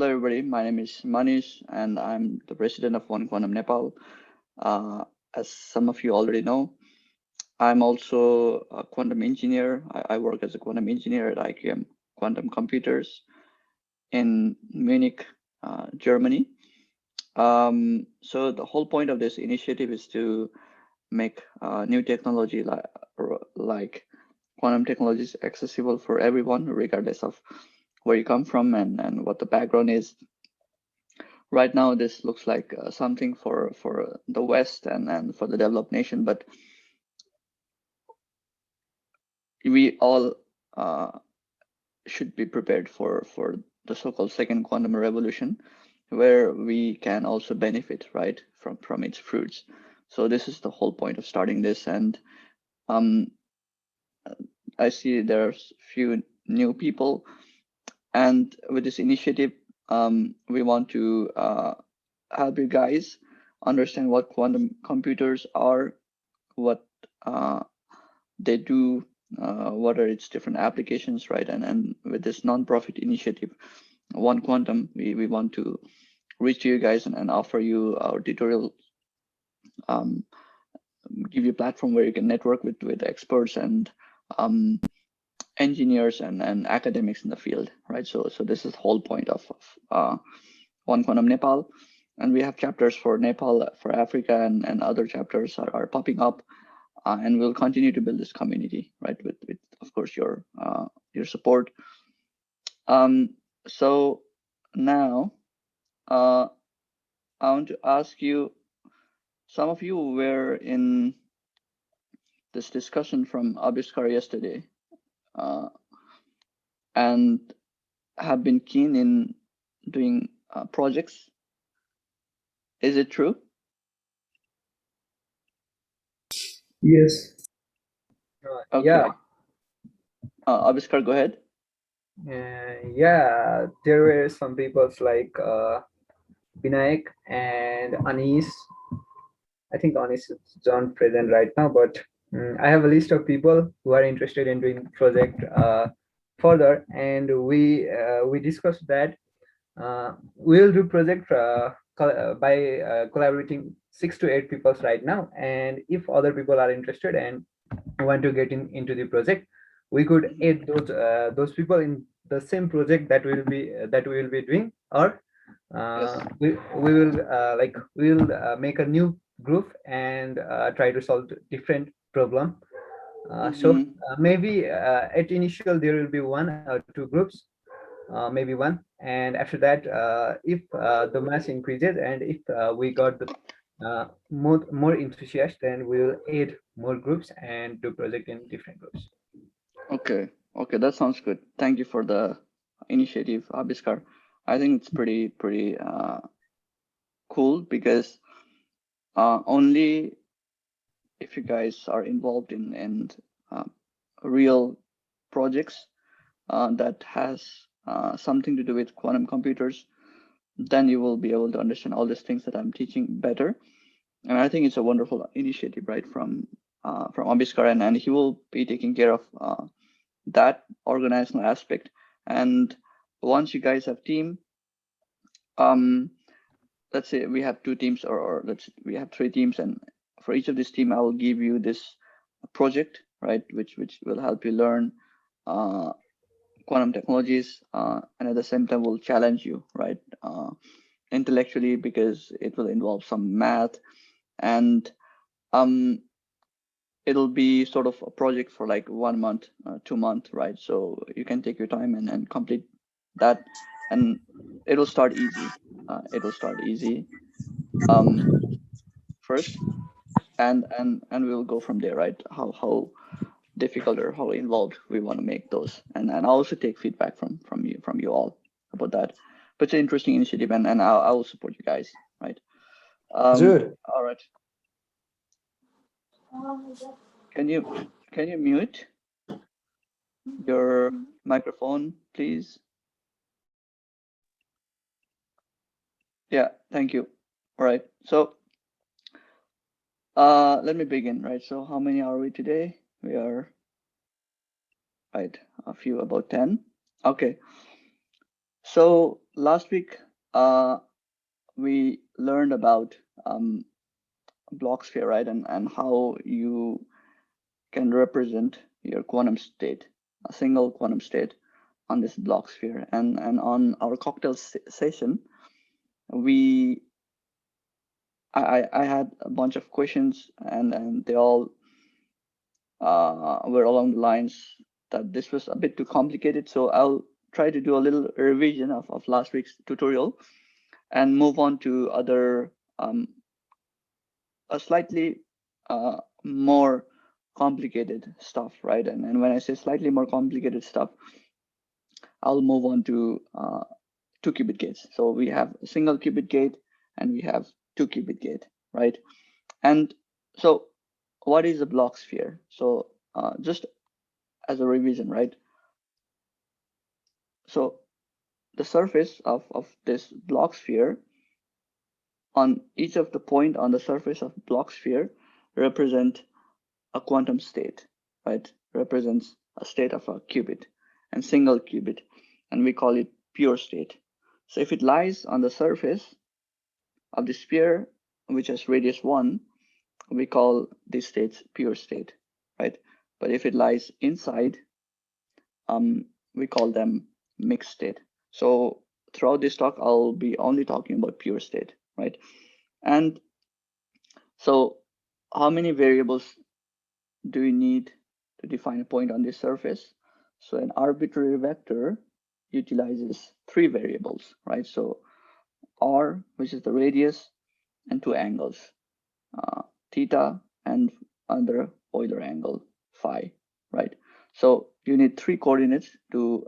Hello, everybody. My name is Manish, and I'm the president of OneQuantum Nepal. Uh, as some of you already know, I'm also a quantum engineer. I work as a quantum engineer at IQM Quantum Computers in Munich, Germany. So the whole point of this initiative is to make new technology like quantum technologies accessible for everyone, regardless of where you come from and what the background is. Right now, this looks like something for the West and for the developed nation, but we all should be prepared for the so-called second quantum revolution, where we can also benefit from its fruits. So this is the whole point of starting this, and I see there's few new people, and with this initiative, we want to help you guys understand what quantum computers are, what they do, what are its different applications, right? And with this non-profit initiative, OneQuantum, we want to reach you guys and offer you our tutorial, give you a platform where you can network with experts and engineers and academics in the field, right? So this is the whole point of OneQuantum Nepal. And we have chapters for Nepal, for Africa, and other chapters are popping up. And we'll continue to build this community, right? With of course your support. So now I want to ask you. Some of you were in this discussion from Abhiskar yesterday, and have been keen in doing projects. Is it true? Yes. Okay. Yeah. Abhiskar, go ahead. Yeah, there were some peoples like Vinayak and Anis. I think Anis is not present right now, but I have a list of people who are interested in doing project further, and we discussed that we'll do project by collaborating 6 to 8 people right now, and if other people are interested and want to get into the project, we could add those people in the same project that we will be doing, or Yes. we will make a new group and try to solve different problem. Maybe at initial there will be 1 or 2 groups, maybe one, and after that, if the mass increases and if we got the more enthusiasts, then we will add more groups and do project in different groups. Okay, that sounds good. Thank you for the initiative, Abhiskar. I think it's pretty cool, because only if you guys are involved in real projects that has something to do with quantum computers, then you will be able to understand all these things that I'm teaching better. And I think it's a wonderful initiative, right, from Abhiskar, and he will be taking care of that organizational aspect. And once you guys have team, let's say we have 2 teams, or we have 3 teams, and for each of this team, I will give you this project, right, which will help you learn quantum technologies, and at the same time will challenge you, right, intellectually, because it will involve some math, and it'll be sort of a project for like 1 month, 2 months, right? So you can take your time and complete that, and it'll start easy. First, and we'll go from there, right? How difficult or how involved we want to make those, and I'll also take feedback from you all about that. But it's an interesting initiative, and I will support you guys, right? Sure. All right. Can you mute your microphone, please? Yeah, thank you. All right, so let me begin, right? So how many are we today? We are, right, a few, about 10. Okay. So last week, we learned about block sphere, right? And how you can represent your quantum state, a single quantum state on this block sphere. And on our cocktail session, I had a bunch of questions, and they all were along the lines that this was a bit too complicated. So I'll try to do a little revision of last week's tutorial and move on to other a slightly more complicated stuff, right? And when I say slightly more complicated stuff, I'll move on to 2-qubit gates. So we have a single qubit gate and we have 2-qubit gate, right? And so what is a block sphere? So just as a revision, right? So the surface of this block sphere, on each of the point on the surface of block sphere represent a quantum state, right? Represents a state of a qubit and single qubit, and we call it pure state. So if it lies on the surface of the sphere, which has radius 1, we call these states pure state, right? But if it lies inside, we call them mixed state. So throughout this talk, I'll be only talking about pure state, right? And so how many variables do we need to define a point on this surface? So an arbitrary vector utilizes 3 variables, right? So r, which is the radius, and 2 angles, theta and another Euler angle, phi, right? So you need 3 coordinates to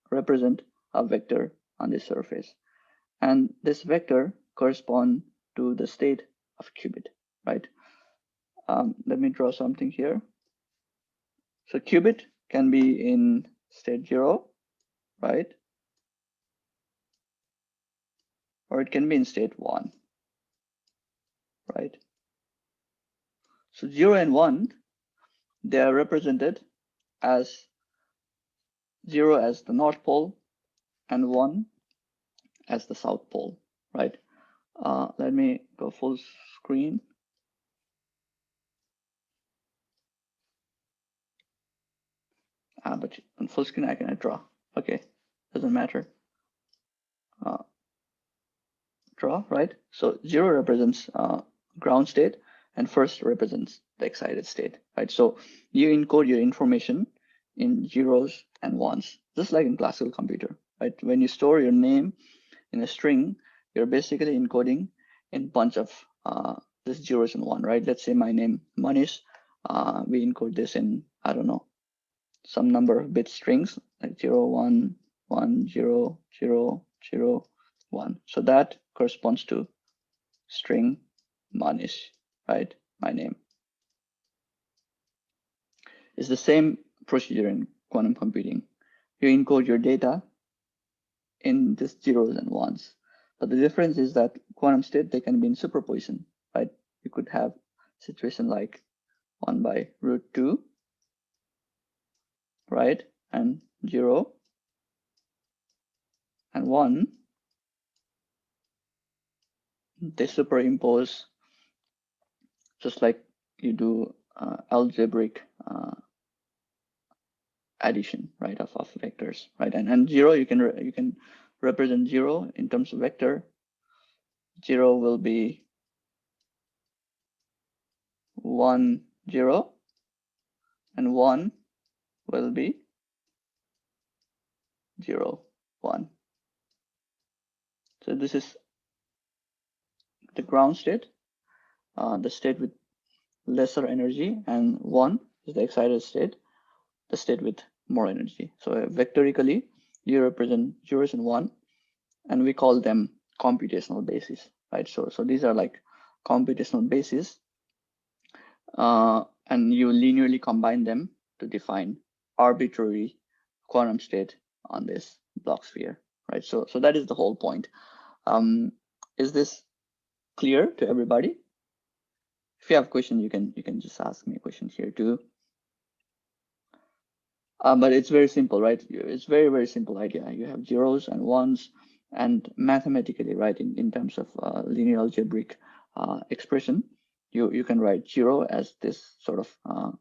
represent a vector on this surface. And this vector corresponds to the state of qubit, right? Let me draw something here. So qubit can be in state 0, right? Or it can be in state 1, right? So 0 and 1, they are represented as 0 as the North Pole and 1 as the South Pole, right? Let me go full screen. But on full screen I cannot draw. Okay, doesn't matter. Draw, right? So 0 represents ground state and first represents the excited state, right? So you encode your information in zeros and ones, just like in classical computer, right? When you store your name in a string, you're basically encoding in bunch of this zeros and one, right? Let's say my name Manish. We encode this in, I don't know, some number of bit strings like 0, 1, 1, 0, 0, 0, 1. So that corresponds to string Manish, right? My name. It's the same procedure in quantum computing. You encode your data in just zeros and ones. But the difference is that quantum state, they can be in superposition, right? You could have situation like 1 by root 2, right? And 0 and 1, they superimpose just like you do algebraic addition, right, of vectors, right? And 0, you can represent 0 in terms of vector. 0 will be 1, 0, and 1 will be 0, 1. So this is the ground state, the state with lesser energy, and 1 is the excited state, the state with more energy. So vectorically, you represent zeros and 1, and we call them computational bases, right? So these are like computational bases, and you linearly combine them to define arbitrary quantum state on this block sphere, right? So that is the whole point. Is this clear to everybody? If you have a question, you can just ask me a question here too. But it's very simple, right? It's very, very simple idea. You have zeros and ones, and mathematically, right, in terms of linear algebraic expression, you can write 0 as this sort of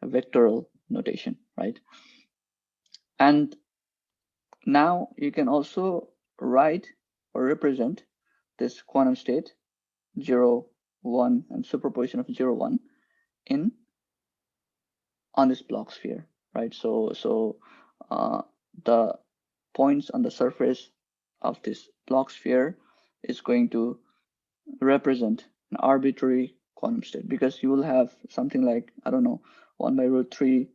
vectoral notation, right? And now you can also write or represent this quantum state 0, 1, and superposition of 0, 1 on this Bloch sphere, right? So the points on the surface of this Bloch sphere is going to represent an arbitrary quantum state, because you will have something like, I don't know, 1 by root 3,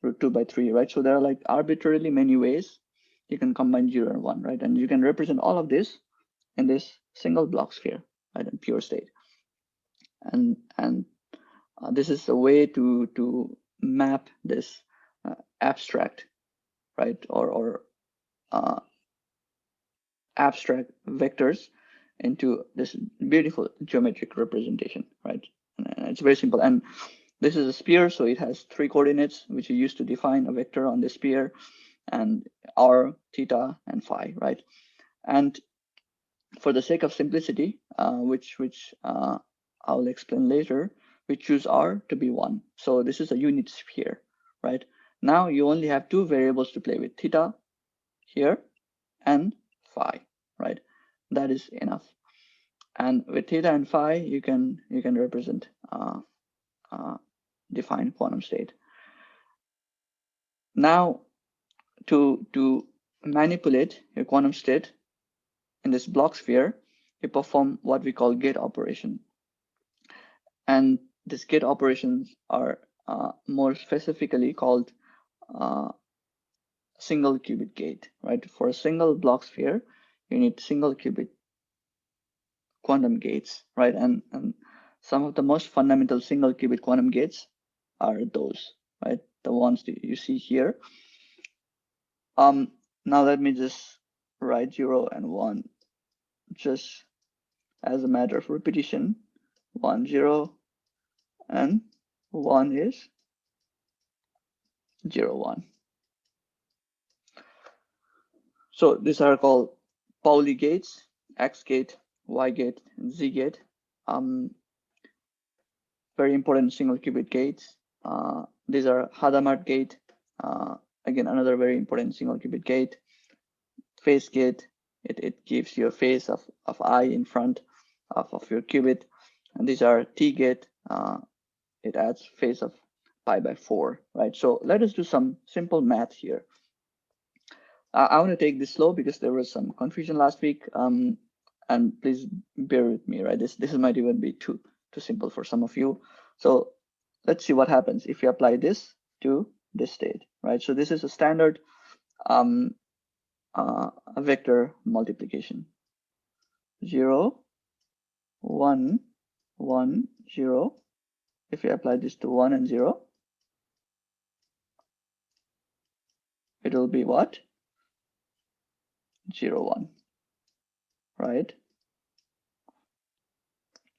root 2 by 3, right? So there are like arbitrarily many ways you can combine 0 and 1, right? And you can represent all of this in this single Bloch sphere, right, in pure state. And this is a way to map this abstract, right, or abstract vectors into this beautiful geometric representation, right? And it's very simple. And this is a sphere, so it has 3 coordinates, which you use to define a vector on the sphere, and r, theta, and phi, right? And for the sake of simplicity, which I'll explain later, we choose r to be 1. So this is a unit sphere, right? Now you only have 2 variables to play with, theta here and phi, right? That is enough. And with theta and phi, you can represent define quantum state. Now to manipulate your quantum state in this Bloch sphere, you perform what we call gate operation. And these gate operations are more specifically called single qubit gate, right? For a single Bloch sphere, you need single qubit quantum gates, right? And some of the most fundamental single qubit quantum gates are those, right? The ones that you see here. Now let me just write 0 and 1 just as a matter of repetition. 1, 0, and 1 is 0, 1. So these are called Pauli gates, X gate, Y gate, and Z gate. Very important single qubit gates. These are Hadamard gate, again, another very important single qubit gate. Phase gate, it gives you a phase of I in front of your qubit. And these are T gate, it adds phase of pi by 4, right? So let us do some simple math here. I want to take this slow because there was some confusion last week, and please bear with me, right? This might even be too simple for some of you. So let's see what happens if you apply this to this state, right? So this is a standard a vector multiplication. 0, 1, 1, 0. If you apply this to 1 and 0, it will be what? 0, 1, right?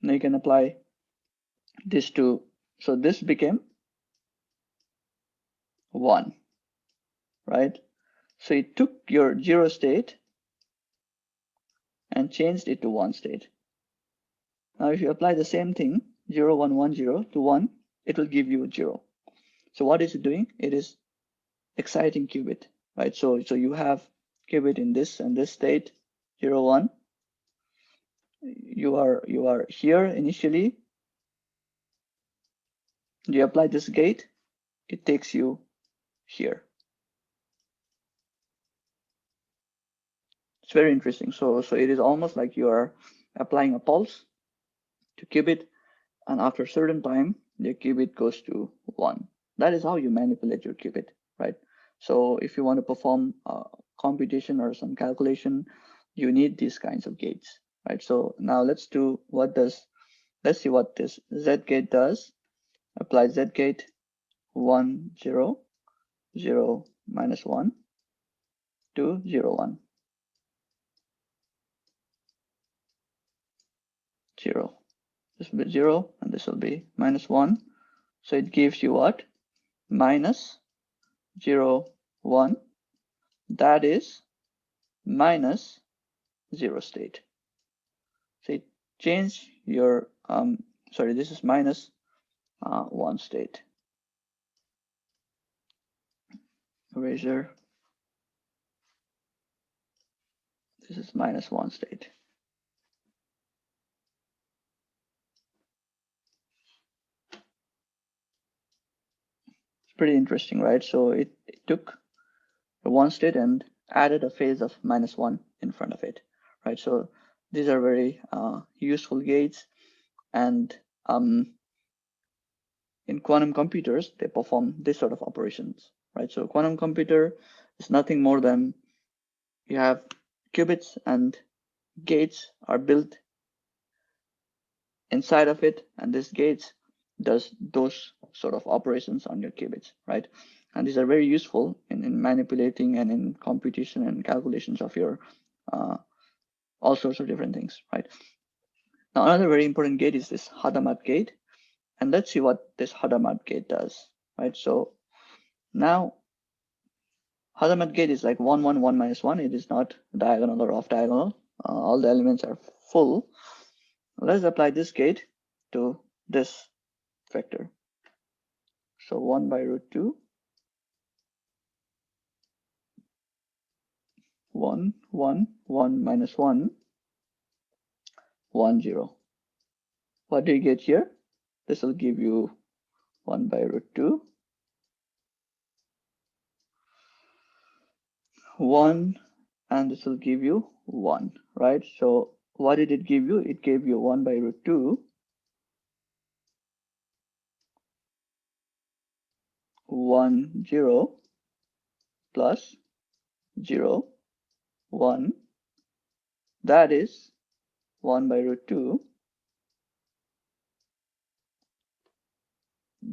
Now you can apply this to, so this became 1, right? So it took your 0 state and changed it to 1 state. Now if you apply the same thing, 0, 1, 1, 0 to 1, it will give you 0. So what is it doing? It is exciting qubit, right? So you have qubit in this and this state, 0, 1. You are here initially. You apply this gate, it takes you here. It's very interesting. So it is almost like you are applying a pulse to qubit, and after a certain time, the qubit goes to 1. That is how you manipulate your qubit, right? So if you want to perform a computation or some calculation, you need these kinds of gates, right? So now let's see what this Z gate does. Apply Z gate 1, 0, 0, minus 1 to 0, 1, 0. This will be 0 and this will be minus 1. So it gives you what? Minus 0, 1, that is minus 0 state. So change your, sorry, this is minus 1 state. Erasure. This is minus 1 state. It's pretty interesting, right? So it took the 1 state and added a phase of minus 1 in front of it, right? So these are very useful gates, and in quantum computers, they perform this sort of operations, right? So quantum computer is nothing more than you have qubits and gates are built inside of it, and this gates does those sort of operations on your qubits, right? And these are very useful in manipulating and in computation and calculations of your all sorts of different things, right? Now, another very important gate is this Hadamard gate, and let's see what this Hadamard gate does, right? So now Hadamard gate is like 1, 1, 1 minus 1. It is not diagonal or off diagonal. All the elements are full. Let's apply this gate to this vector. So 1 by root 2, 1, 1, 1 minus 1, 1, 0. What do you get here? This will give you 1 by root 2, 1, and this will give you 1, right? So what did it give you? It gave you 1 by root 2, 1, 0, plus 0, 1. That is 1 by root 2,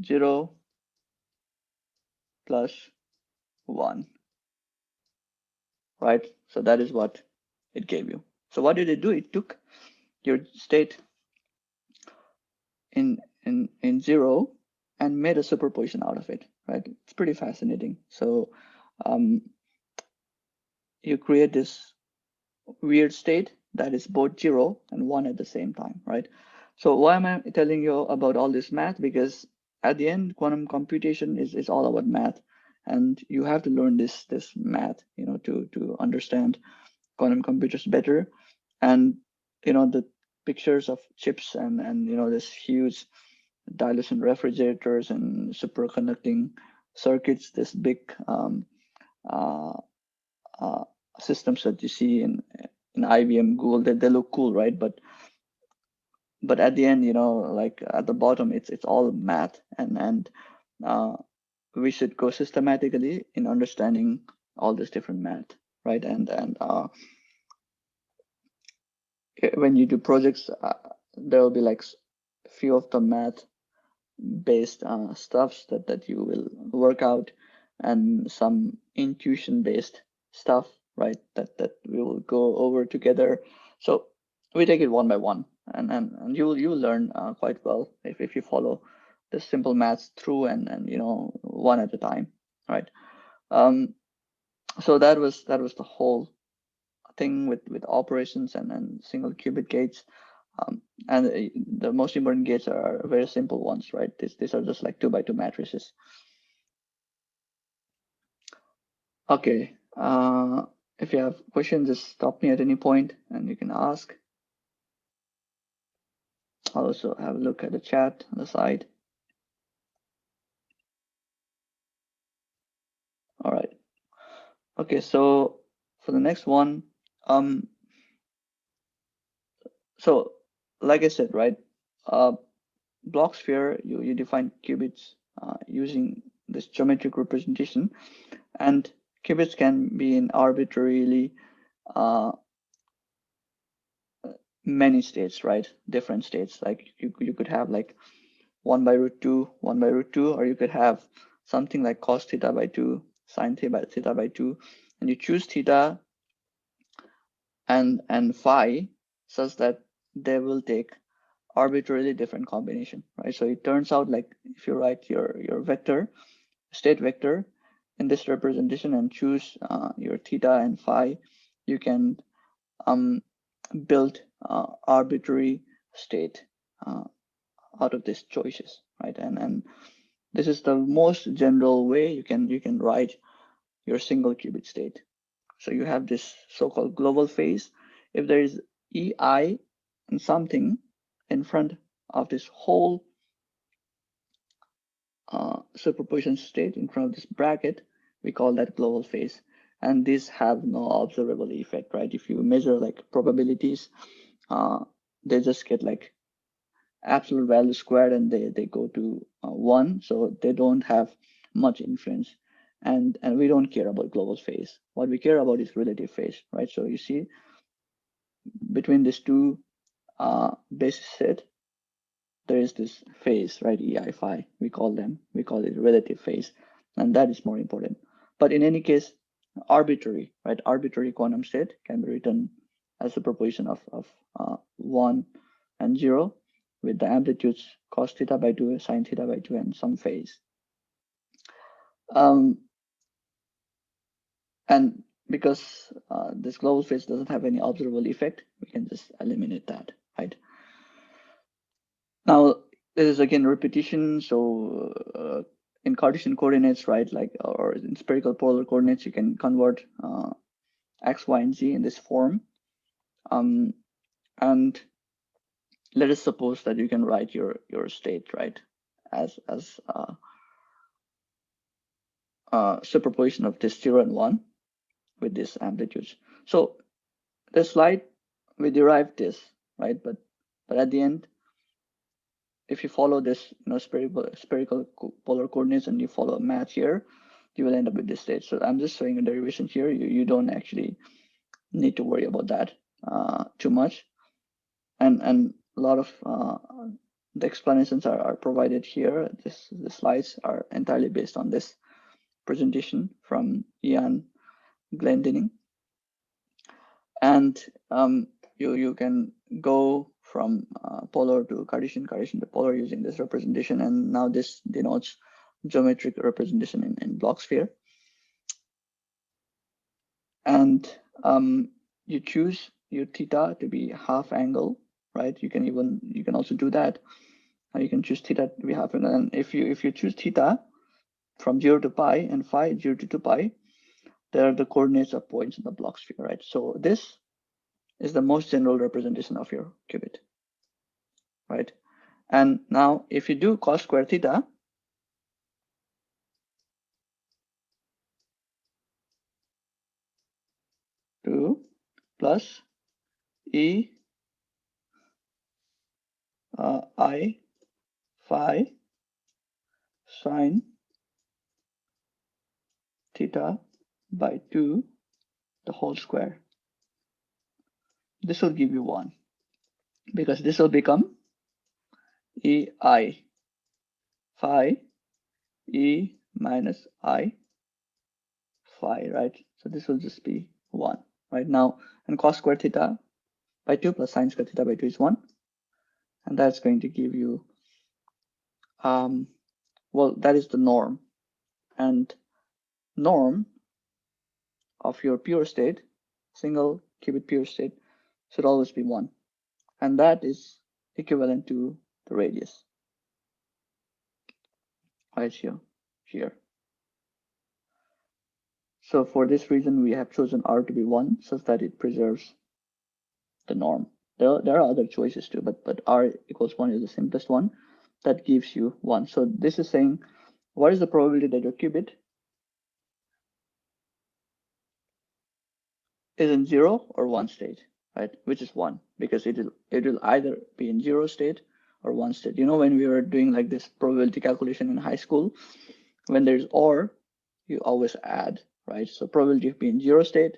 0, plus 1, right? So that is what it gave you. So what did it do? It took your state in 0 and made a superposition out of it, right? It's pretty fascinating. So you create this weird state that is both 0 and 1 at the same time, right? So why am I telling you about all this math? Because at the end, quantum computation is all about math, and you have to learn this math, to understand quantum computers better. And the pictures of chips and this huge dilution refrigerators and superconducting circuits, this big uh, uh, systems that you see in IBM, Google, they look cool, right? But at the end, like at the bottom, it's all math, and uh, we should go systematically in understanding all this different math, right? And when you do projects, there will be like a few of the math based stuffs that you will work out, and some intuition based stuff, right, that we will go over together. So we take it one by one, and you will learn quite well if you follow the simple maths through, and one at a time, right? So that was the whole thing with operations and single qubit gates. And the most important gates are very simple ones, right? These are just like 2 by 2 matrices. Okay. If you have questions, just stop me at any point and you can ask. I'll also have a look at the chat on the side. All right. Okay, so for the next one, so like I said, right, block sphere, you define qubits using this geometric representation, and qubits can be in arbitrarily many states, right? Different states. Like you could have like 1 by root 2, 1 by root 2, or you could have something like cos theta by 2, sine theta by 2, and you choose theta and phi such that they will take arbitrarily different combination, right? So it turns out like if you write your vector, state vector, in this representation and choose your theta and phi, you can build arbitrary state out of these choices, right? And this is the most general way you can write your single qubit state. So you have this so-called global phase. If there is EI and something in front of this whole superposition state, in front of this bracket, we call that global phase. And these have no observable effect, right? If you measure like probabilities, they just get like absolute value squared and they go to 1, so they don't have much influence. And we don't care about global phase. What we care about is relative phase, right? So you see between these two basis set, there is this phase, right? EI phi, we call it relative phase, and that is more important. But in any case, arbitrary, right? Arbitrary quantum state can be written as a proportion of 1 and 0 with the amplitudes cos theta by 2, sin theta by 2, and some phase. And because this global phase doesn't have any observable effect, we can just eliminate that, right? Now, this is again repetition. So in Cartesian coordinates, right, like, or in spherical polar coordinates, you can convert x, y, and z in this form. And let us suppose that you can write your state, right, as superposition of this 0 and 1 with these amplitudes. So the slide, we derived this, right? But at the end, if you follow this, spherical polar coordinates and you follow math here, you will end up with this state. So I'm just showing a derivation here. You don't actually need to worry about that too much. And a lot of the explanations are provided here. The slides are entirely based on this presentation from Ian Glendinning. And you can go from polar to Cartesian to polar using this representation. And now this denotes geometric representation in block sphere. And you choose your theta to be half angle, right? You can also do that. You can choose theta to be half angle. And if you choose theta from 0 to pi and phi 0 to 2 pi, there are the coordinates of points in the block sphere, right? So this is the most general representation of your qubit, right? And now if you do cos square theta, to plus E I phi sine theta by 2 the whole square. This will give you 1 because this will become EI phi E minus I phi, right? So this will just be 1 right now. And cos square theta by 2 plus sine square theta by 2 is 1. And that's going to give you, well, that is the norm. And norm of your pure state, single qubit pure state, should always be 1. And that is equivalent to the radius right here. So for this reason, we have chosen R to be 1 such that it preserves the norm. There are other choices too, but R equals 1 is the simplest one. That gives you 1. So this is saying, what is the probability that your qubit is in 0 or 1 state, right? Which is 1, because it will either be in 0 state or 1 state. When we were doing like this probability calculation in high school, when there's OR, you always add, right? So probability of being 0 state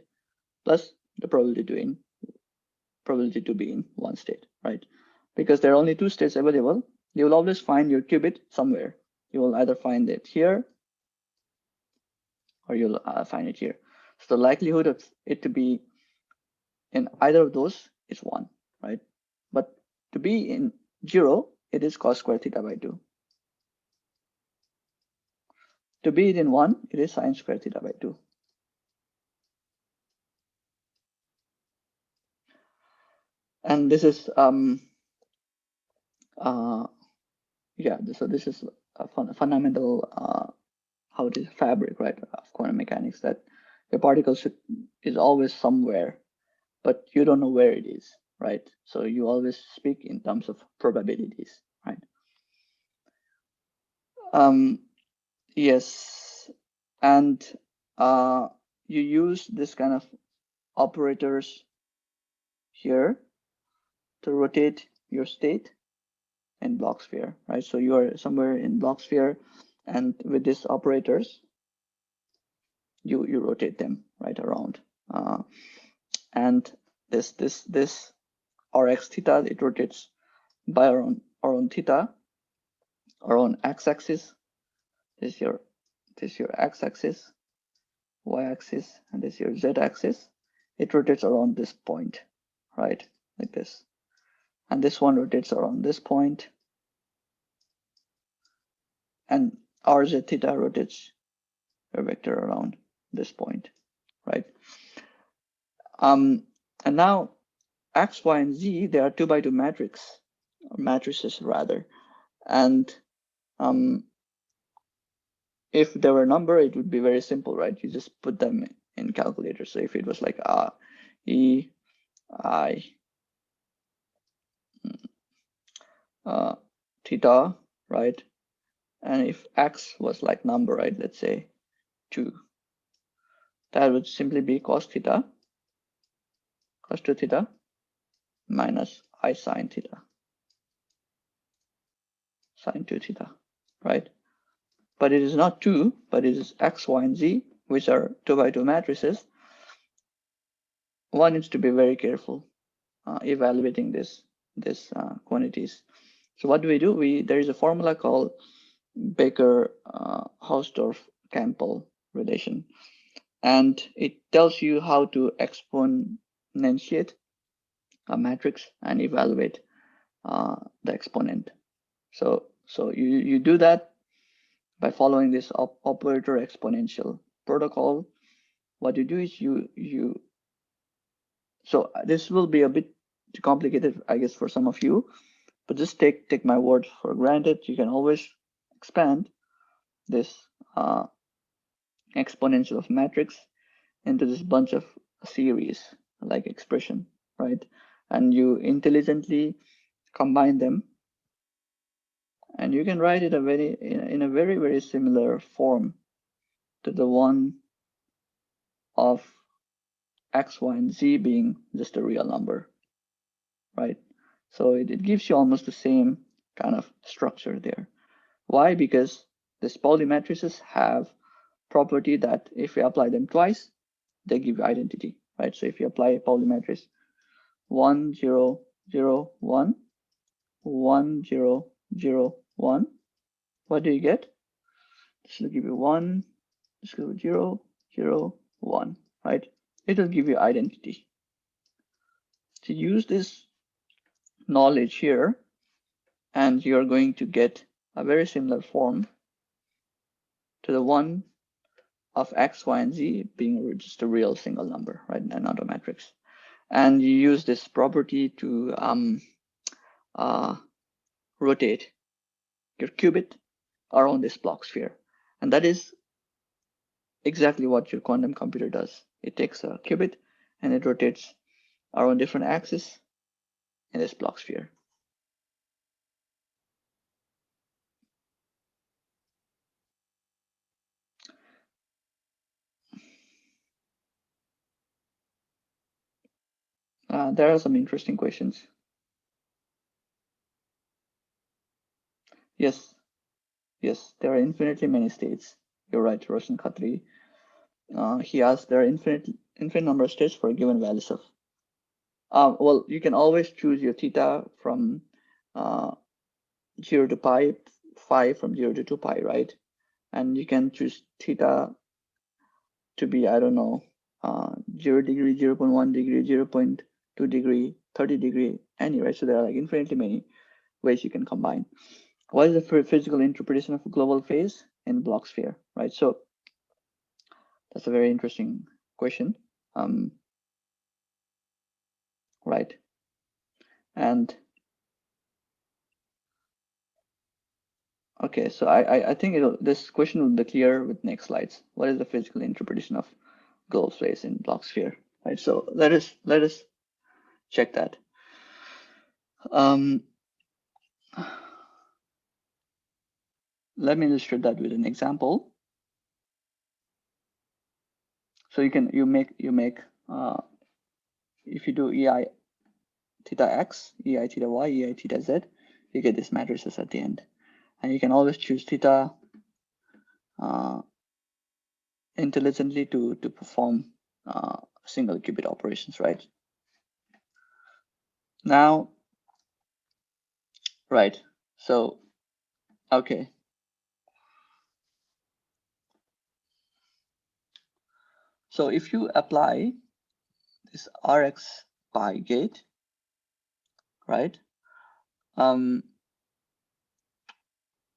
plus the probability to be in 1 state, right? Because there are only 2 states available, you will always find your qubit somewhere. You will either find it here or you'll find it here. So the likelihood of it to be in either of those is 1, right? But to be in 0, it is cos square theta by 2. To be it in 1, it is sine squared theta by 2. And this is yeah, so this is a fundamental how it is fabric, right, of quantum mechanics, that the particle is always somewhere, but you don't know where it is, right? So you always speak in terms of probabilities, right? Yes, and you use this kind of operators here to rotate your state in Bloch sphere, right? So you are somewhere in Bloch sphere, and with these operators, you rotate them right around, and this Rx theta, it rotates by around theta, around x-axis. This is your x-axis, y-axis, and this is your z-axis. It rotates around this point, right, like this. And this one rotates around this point, and rz theta rotates a vector around this point, right? And now x, y, and z, they are 2 by 2 matrices rather. And if there were a number, it would be very simple, right? You just put them in calculator. So if it was like E, I, theta, right? And if x was like number, right? Let's say 2. That would simply be cos 2 theta, minus I sine theta, sine 2 theta, right? But it is not 2, but it is x, y, and z, which are 2 by 2 matrices. One needs to be very careful evaluating these quantities. So what do? There is a formula called Baker-Hausdorff-Campbell relation, and it tells you how to exponentiate a matrix and evaluate the exponent. So you do that by following this operator exponential protocol. What you do is so this will be a bit too complicated, I guess, for some of you, but just take my word for granted. You can always expand this exponential of matrix into this bunch of series like expression, right? And you intelligently combine them, and you can write it in a very, very similar form to the one of x, y, and z being just a real number, right? So it gives you almost the same kind of structure there. Why? Because these Pauli matrices have property that if you apply them twice, they give you identity, right? So if you apply a Pauli matrix 1, 0, 0, 1, 1, 0, 0, 1, what do you get? This will give you 1, this will give you 0, 0, 1, right? It will give you identity. To use this knowledge here, and you're going to get a very similar form to the one of x, y, and z being just a real single number, right, and not a matrix. And you use this property to rotate your qubit around this Bloch sphere. And that is exactly what your quantum computer does. It takes a qubit and it rotates around different axes in this Bloch sphere. There are some interesting questions. Yes, there are infinitely many states. You're right, Roshan Khatri. He asked there are infinite number of states for given values of. Well, you can always choose your theta from 0 to pi, phi from 0 to 2 pi, right? And you can choose theta to be, I don't know, 0 degree, 0 0.1 degree, 0 0.2 degree, 30 degree, anyway. So there are like infinitely many ways you can combine. What is the physical interpretation of a global phase in block sphere, right? So that's a very interesting question, right? And okay, so I think this question will be clear with next slides. What is the physical interpretation of globe space in block sphere, right? So let us check that. Let me illustrate that with an example. So you make if you do EI theta x, EI theta y, EI theta z, you get these matrices at the end, and you can always choose theta intelligently to perform single qubit operations, right? Now, right. So okay. So if you apply this Rx pi gate, right,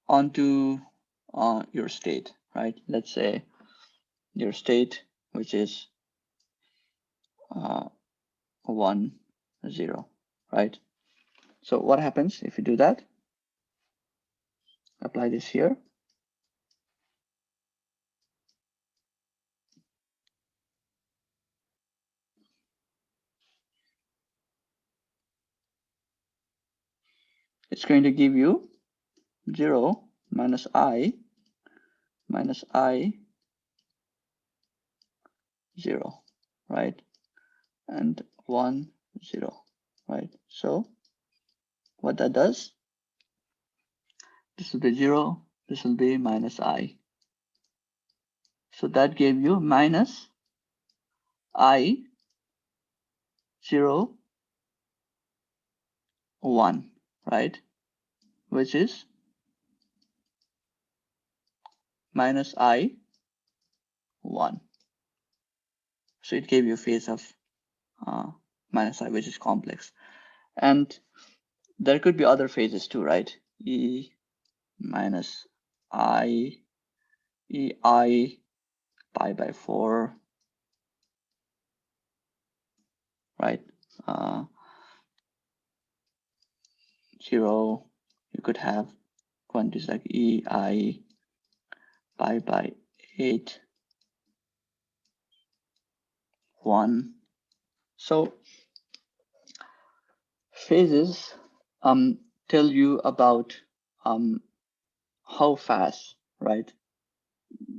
onto your state, right? Let's say your state, which is 1, 0, right? So what happens if you do that? Apply this here. It's going to give you 0 minus I 0, right? And 1, 0, right? So what that does, this will be 0, this will be minus I. So that gave you minus I 0, 1, right? Which is minus I 1. So it gave you a phase of minus I, which is complex. And there could be other phases too, right? E minus I, EI pi by 4, right? 0, you could have quantities like EI pi by 8, 1. So phases tell you about how fast, right,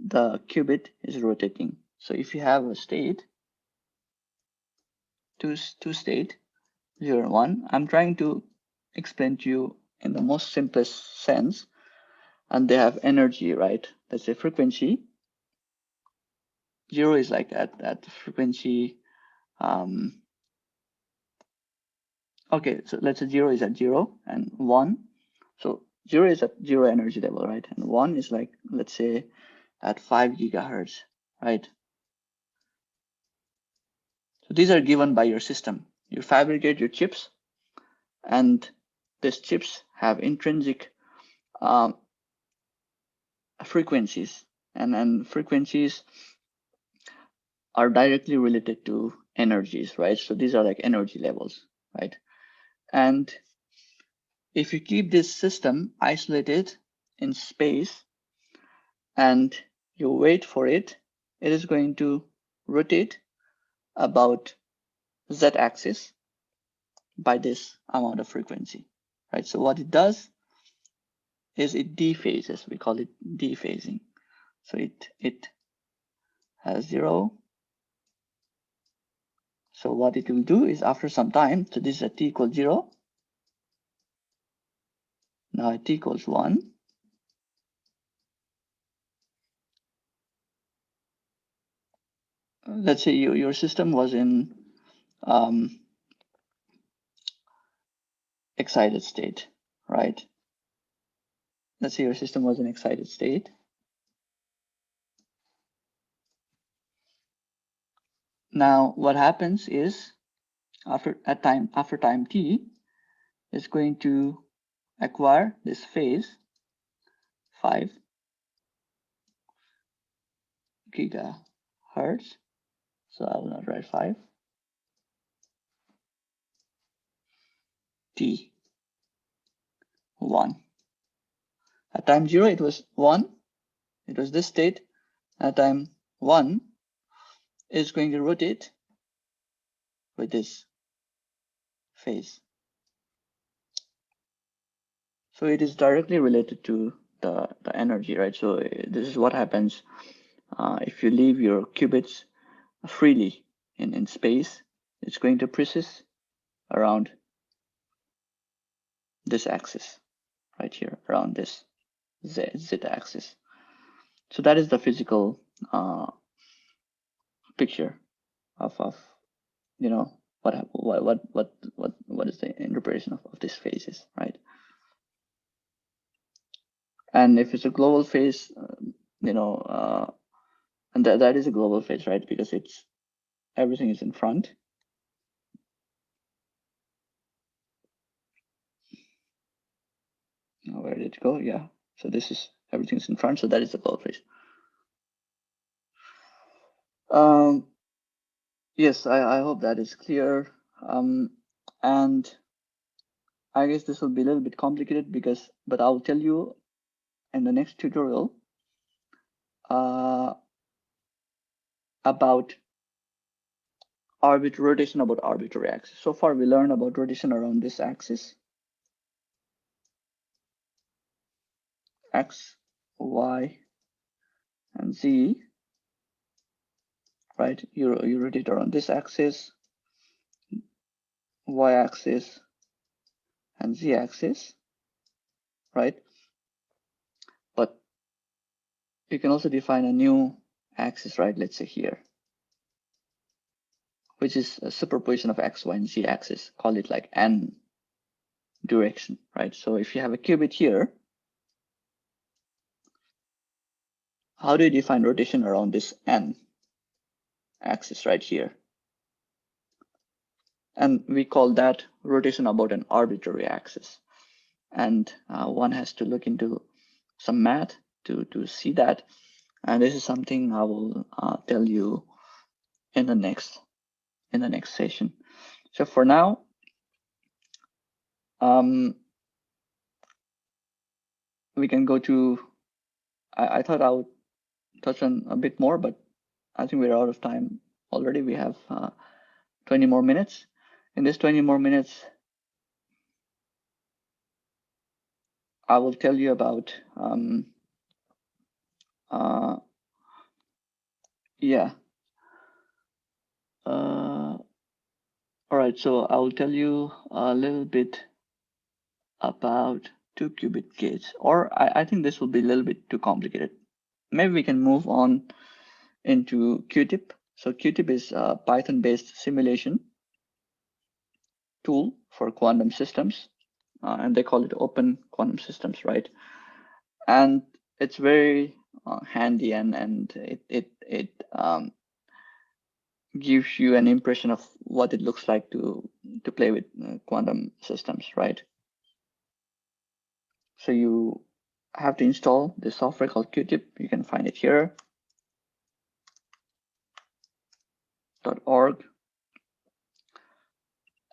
the qubit is rotating. So if you have a state, two state, 0 and 1, I'm trying to explain to you in the most simplest sense, and they have energy, right? Let's say frequency. 0 is like at frequency. Okay, so let's say 0 is at 0 and 1. So 0 is at 0 energy level, right? And 1 is like, let's say, at 5 gigahertz, right? So these are given by your system. You fabricate your chips, and these chips have intrinsic frequencies, and frequencies are directly related to energies, right? So these are like energy levels, right? And if you keep this system isolated in space and you wait for it, it is going to rotate about z-axis by this amount of frequency, right? So what it does is it dephases. We call it dephasing. So it has 0. So what it will do is after some time, so this is at t equals 0. Now at t equals 1. Let's say your system was in excited state, right? Let's say your system was in excited state. Now what happens is after time t is going to acquire this phase 5, gigahertz. So I will not write 5. T 1. At time 0 it was 1. It was this state. At time 1 is going to rotate with this phase. So it is directly related to the energy, right? So this is what happens if you leave your qubits freely in space. It's going to precess around this axis right here, around this z axis. So that is the physical picture of you know what is the interpretation of these phases, right? And if it's a global phase, and that is a global phase, right? Because it's everything is in front. Where did it go? Yeah. So this is everything's in front. So that is the global phase. Yes, I hope that is clear. And I guess this will be a little bit complicated but I'll tell you in the next tutorial about rotation about arbitrary axis. So far we learned about rotation around this axis, X, Y, and Z, right? You rotate around this axis, Y axis, and Z axis, right? But you can also define a new axis, right? Let's say here, which is a superposition of X, Y, and Z axis. Call it like N direction, right? So if you have a qubit here, how do you define rotation around this N axis right here? And we call that rotation about an arbitrary axis. And one has to look into some math to see that. And this is something I will tell you in the next session. So for now, we can go to. I thought I would touch on a bit more, but I think we're out of time already. We have 20 more minutes. In this 20 more minutes, I will tell you about yeah. All right, so I will tell you a little bit about 2-qubit gates, or I think this will be a little bit too complicated. Maybe we can move on into QTip. So QTip is a Python-based simulation tool for quantum systems, and they call it open quantum systems, right? And it's very handy, and it gives you an impression of what it looks like to play with quantum systems, right? So you have to install this software called QTip. You can find it here, .org,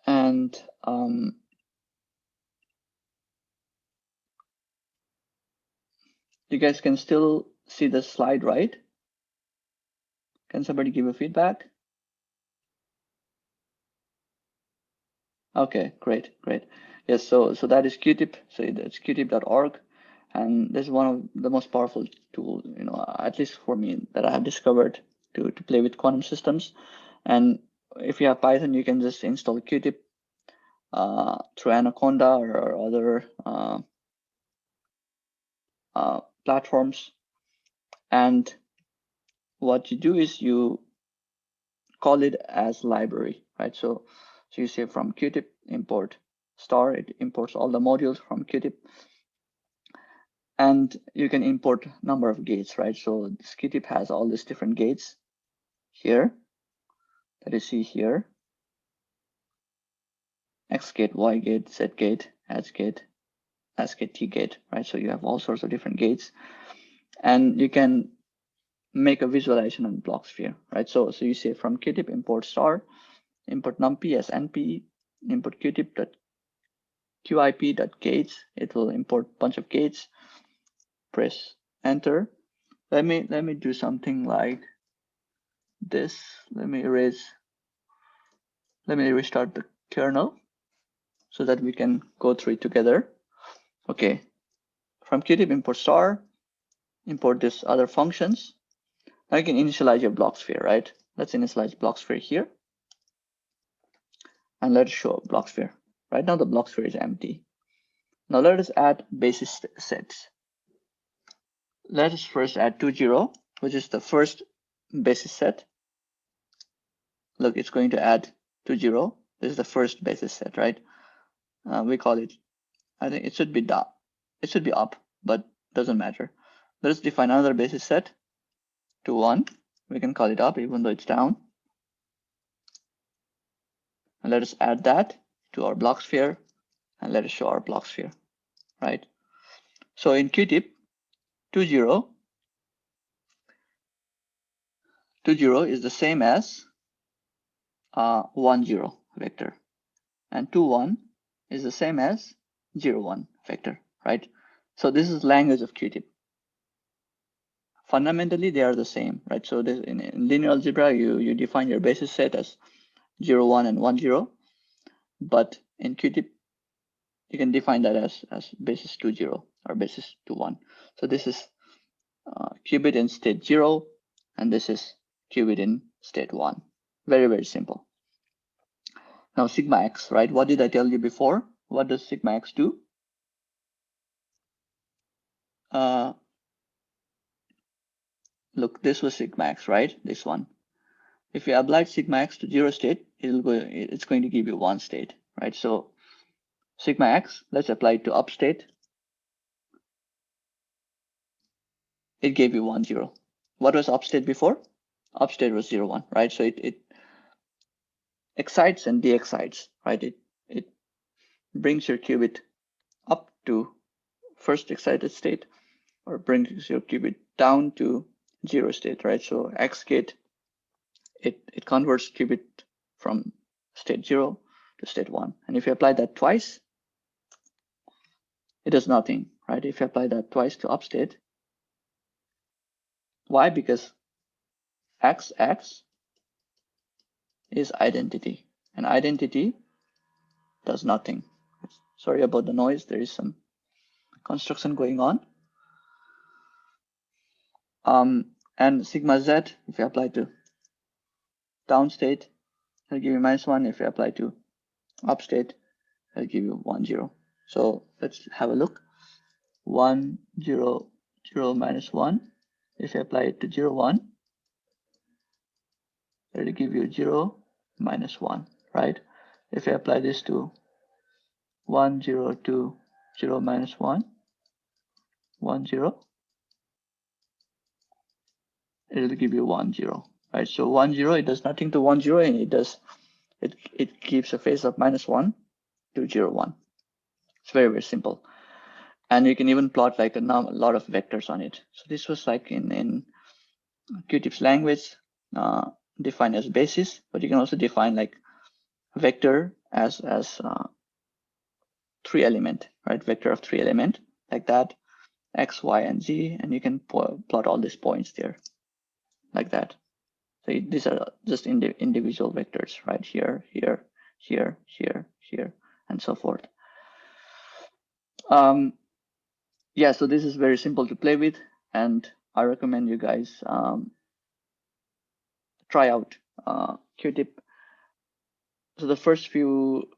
and you guys can still see the slide, right? Can somebody give a feedback? Okay, great. Yes, so that is QTip. So it's qtip.org, and this is one of the most powerful tools, at least for me, that I have discovered to play with quantum systems. And if you have Python, you can just install QTip through Anaconda or other platforms. And what you do is you call it as library, right? So you say from QTip import star, it imports all the modules from QTip, and you can import number of gates, right? So this QTip has all these different gates here that you see here: X gate, Y gate, Z gate, S gate, S gate, T gate, right? So you have all sorts of different gates, and you can make a visualization on block sphere, right? So you say from QTip import star, import numpy as np, import qtip.gates. It will import a bunch of gates. Press enter. Let me do something like this. Let me restart the kernel so that we can go through it together. Okay, from QTip import star, import this other functions. Now you can initialize your block sphere, right? Let's initialize block sphere here. And let us show block sphere. Right now the block sphere is empty. Now let us add basis sets. Let us first add 20, which is the first basis set. Look, it's going to add 20. This is the first basis set, right? We call it, I think it should be down. It should be up, but doesn't matter. Let us define another basis set to 1. We can call it up even though it's down. And let us add that to our block sphere and let us show our block sphere, right? So in QTip, 20 is the same as 10 vector, and 21 is the same as 01 vector, right? So this is language of QTip. Fundamentally, they are the same, right? So this, in linear algebra, you define your basis set as 01 and 10, but in QTip, you can define that as basis 20 or basis 21. So this is qubit in state 0, and this is qubit in state 1. Very, very simple. Now sigma x, right? What did I tell you before? What does sigma x do? Look, this was sigma x, right? This one. If you apply sigma x to 0 state, it's going to give you 1 state, right? So sigma x, let's apply it to up state. It gave you 1, 0. What was up state before? Up state was 0, 1, right? So it excites and de-excites, right? It brings your qubit up to first excited state, or brings your qubit down to 0 state, right? So X gate, it converts qubit from state 0 to state 1. And if you apply that twice, it does nothing, right? If you apply that twice to up state, why? Because XX is identity, and identity does nothing. Sorry about the noise. There is some construction going on. And sigma Z, if you apply to down state, it'll give you -1. If you apply to up state, it'll give you 1, 0. So let's have a look. 1, 0, 0, -1. If you apply it to 0, 1, it'll give you 0, -1, right? If you apply this to 1, 0, 2, 0, -1, 1, 0, it'll give you 1, 0, right? So 1, 0, it does nothing to 1, 0, and it gives a phase of -1 to 0, 1. It's very, very simple. And you can even plot like a lot of vectors on it. So this was like in QTip's language, defined as basis, but you can also define like vector as 3 element, right? Vector of 3 element like that, X, Y, and Z, and you can plot all these points there like that. So these are just individual vectors, right? Here, here, here, here, here, and so forth. Yeah, so this is very simple to play with, and I recommend you guys try out QTip. So the first few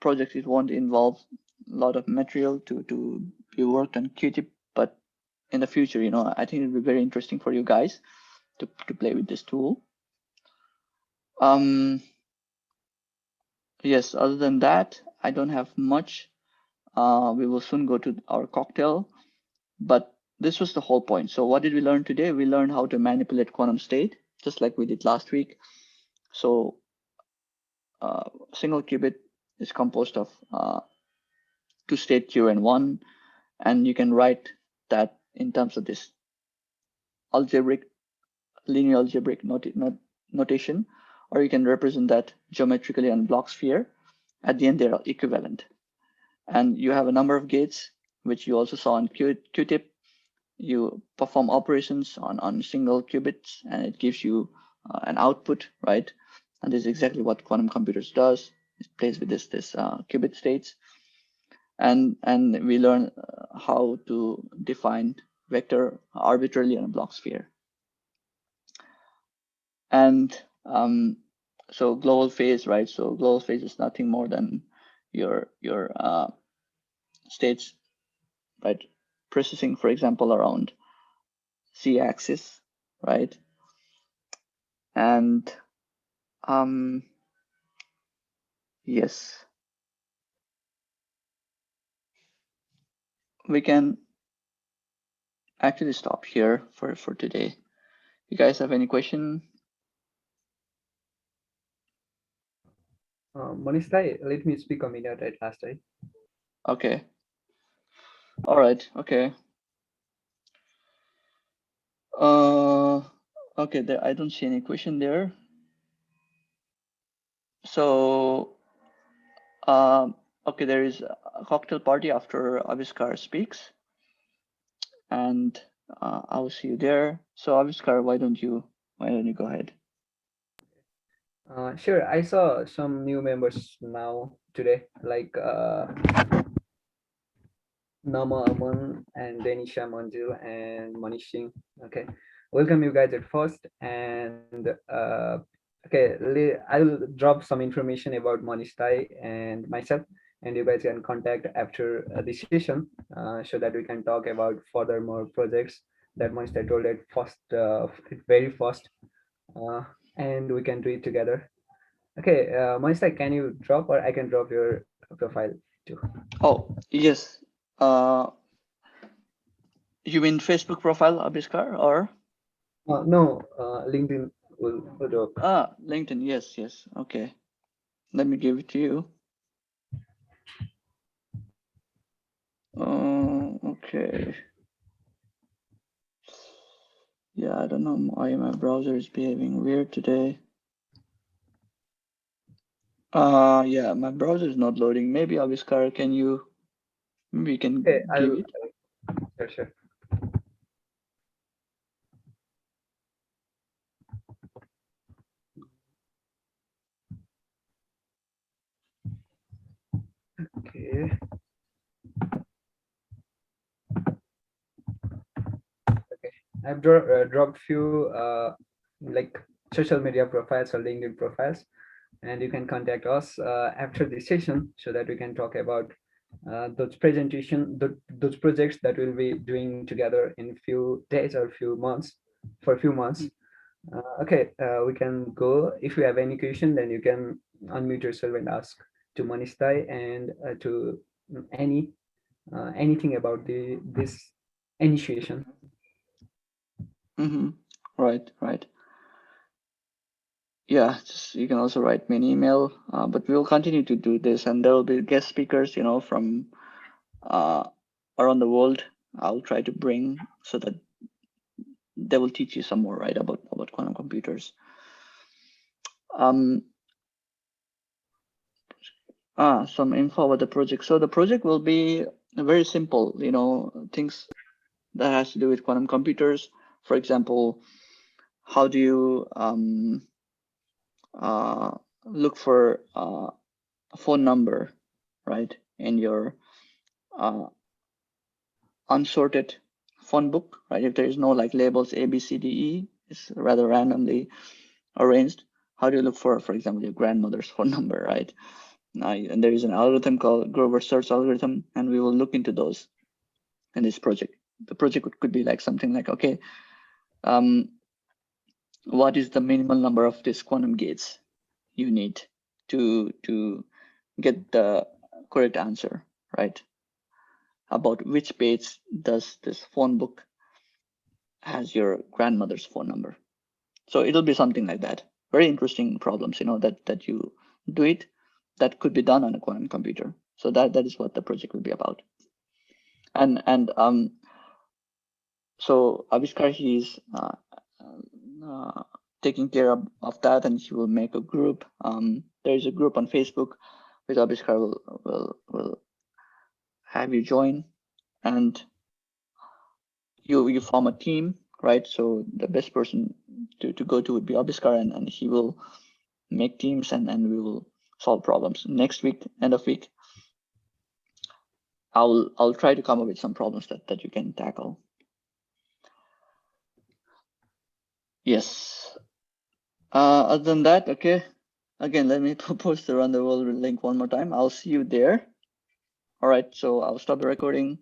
projects, it won't involve a lot of material to be worked on QTip, but in the future, I think it'll be very interesting for you guys to play with this tool. Yes, other than that, I don't have much. We will soon go to our cocktail, but this was the whole point. So what did we learn today? We learned how to manipulate quantum state, just like we did last week. So single qubit is composed of 2 state 0 and 1, and you can write that in terms of this algebraic, linear algebraic notation, or you can represent that geometrically on block sphere. At the end, they're equivalent. And you have a number of gates, which you also saw in QTip. You perform operations on single qubits, and it gives you an output, right? And this is exactly what quantum computers does. It plays with this qubit states, and we learn how to define vector arbitrarily on a block sphere. And so global phase, right? So global phase is nothing more than your states, right? Processing, for example, around z-axis, right? And yes, we can actually stop here for today. You guys have any question? Manish, let me speak a minute at last time. Okay. All right. Okay. Okay. There, I don't see any question there. So, okay, there is a cocktail party after Aviskar speaks, and I will see you there. So, Aviskar, why don't you go ahead? Sure, I saw some new members now today, like Nama Aman and Denisha Manjul and Manish Singh. Okay, welcome you guys at first. And okay, I'll drop some information about Manish Tai and myself, and you guys can contact after the session so that we can talk about further more projects that Manish Tai told at first, very first, uh, and we can do it together. Okay, Manish Tai, can you drop or I can drop your profile too? Oh, yes. You mean Facebook profile, Aviskar, or? No, LinkedIn will work. LinkedIn. Yes, yes. Okay. Let me give it to you. Okay. Yeah, I don't know why my browser is behaving weird today. Yeah, my browser is not loading. Maybe Aviskar, can you? Maybe you can Okay, give it. sure, sure. Okay, okay. I've dropped few like social media profiles or LinkedIn profiles, and you can contact us after this session so that we can talk about those projects that we'll be doing together in few days or few months, for a few months. Okay, we can go. If you have any question, then you can unmute yourself and ask to Manistai and to any anything about this initiation. Mm-hmm. Right, right. Yeah, just, you can also write me an email. But we will continue to do this, and there will be guest speakers, from uh, around the world. I'll try to bring so that they will teach you some more, right, about quantum computers. Um, some info about the project. So the project will be very simple, things that has to do with quantum computers. For example, how do you look for a phone number, right, in your uh, unsorted phone book, right? If there is no like labels A, B, C, D, E, it's rather randomly arranged. How do you look for example, your grandmother's phone number, right? And there is an algorithm called Grover search algorithm, and we will look into those in this project. The project could be like something like, okay, what is the minimal number of these quantum gates you need to get the correct answer, right? About which page does this phone book has your grandmother's phone number? So it'll be something like that. Very interesting problems, that you do it, that could be done on a quantum computer. So that is what the project will be about. And So Aviskar, he's taking care of that, and he will make a group. There is a group on Facebook which Aviskar will have you join, and you form a team, right? So the best person to go to would be Aviskar, and he will make teams, and we will solve problems. Next week, end of week, I'll try to come up with some problems that you can tackle. Yes. Other than that, okay. Again, let me post the Run the World link one more time. I'll see you there. All right, so I'll stop the recording.